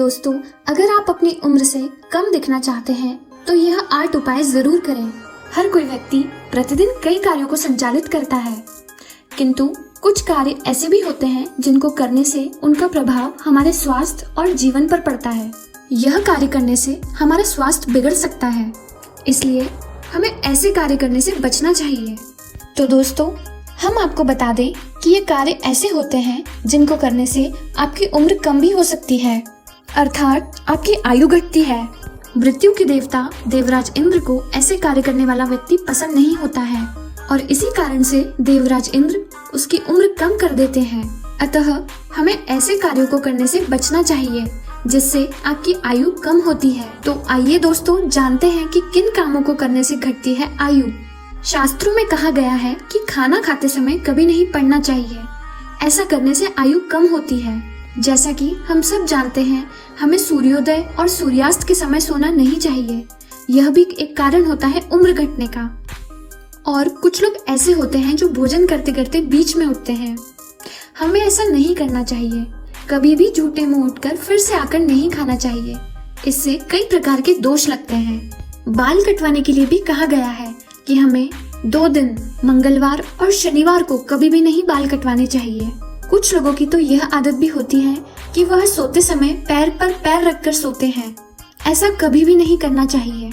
दोस्तों, अगर आप अपनी उम्र से कम दिखना चाहते हैं तो यह 8 उपाय जरूर करें। हर कोई व्यक्ति प्रतिदिन कई कार्यों को संचालित करता है, किंतु कुछ कार्य ऐसे भी होते हैं जिनको करने से उनका प्रभाव हमारे स्वास्थ्य और जीवन पर पड़ता है। यह कार्य करने से हमारा स्वास्थ्य बिगड़ सकता है, इसलिए हमें ऐसे कार्य करने से बचना चाहिए। तो दोस्तों, हम आपको बता दें कि ये कार्य ऐसे होते हैं जिनको करने से आपकी उम्र कम भी हो सकती है, अर्थात आपकी आयु घटती है। मृत्यु के देवता देवराज इंद्र को ऐसे कार्य करने वाला व्यक्ति पसंद नहीं होता है और इसी कारण से देवराज इंद्र उसकी उम्र कम कर देते हैं। अतः हमें ऐसे कार्यों को करने से बचना चाहिए जिससे आपकी आयु कम होती है। तो आइए दोस्तों, जानते हैं कि किन कामों को करने से घटती है आयु। शास्त्रों में कहा गया है कि खाना खाते समय कभी नहीं पढ़ना चाहिए, ऐसा करने से आयु कम होती है। जैसा कि हम सब जानते हैं, हमें सूर्योदय और सूर्यास्त के समय सोना नहीं चाहिए, यह भी एक कारण होता है उम्र घटने का। और कुछ लोग ऐसे होते हैं जो भोजन करते करते बीच में उठते हैं, हमें ऐसा नहीं करना चाहिए। कभी भी झूठे मुंह उठकर फिर से आकर नहीं खाना चाहिए, इससे कई प्रकार के दोष लगते हैं। बाल कटवाने के लिए भी कहा गया है कि हमें 2 दिन मंगलवार और शनिवार को कभी भी नहीं बाल कटवाने चाहिए। कुछ लोगों की तो यह आदत भी होती है कि वह सोते समय पैर पर पैर रखकर सोते हैं, ऐसा कभी भी नहीं करना चाहिए।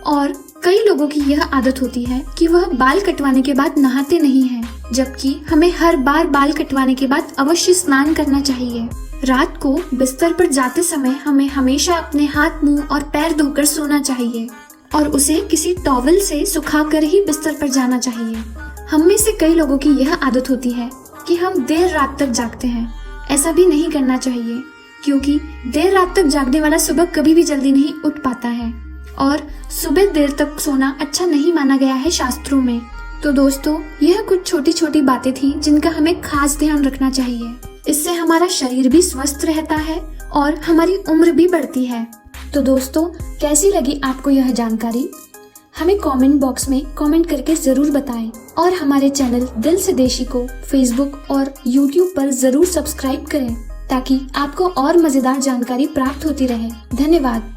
और कई लोगों की यह आदत होती है कि वह बाल कटवाने के बाद नहाते नहीं हैं, जबकि हमें हर बार बाल कटवाने के बाद अवश्य स्नान करना चाहिए। रात को बिस्तर पर जाते समय हमें हमेशा अपने हाथ, मुंह और पैर धोकर सोना चाहिए और उसे किसी टॉवल से सुखाकर ही बिस्तर पर जाना चाहिए। हम में से कई लोगों की यह आदत होती है कि हम देर रात तक जागते हैं, ऐसा भी नहीं करना चाहिए, क्योंकि देर रात तक जागने वाला सुबह कभी भी जल्दी नहीं उठ पाता है और सुबह देर तक सोना अच्छा नहीं माना गया है शास्त्रों में। तो दोस्तों, यह कुछ छोटी छोटी बातें थी जिनका हमें खास ध्यान रखना चाहिए। इससे हमारा शरीर भी स्वस्थ रहता है और हमारी उम्र भी बढ़ती है। तो दोस्तों, कैसी लगी आपको यह जानकारी? हमें कमेंट बॉक्स में कमेंट करके जरूर बताएं और हमारे चैनल दिल से देशी को फेसबुक और यूट्यूब पर जरूर सब्सक्राइब करें ताकि आपको और मजेदार जानकारी प्राप्त होती रहे। धन्यवाद।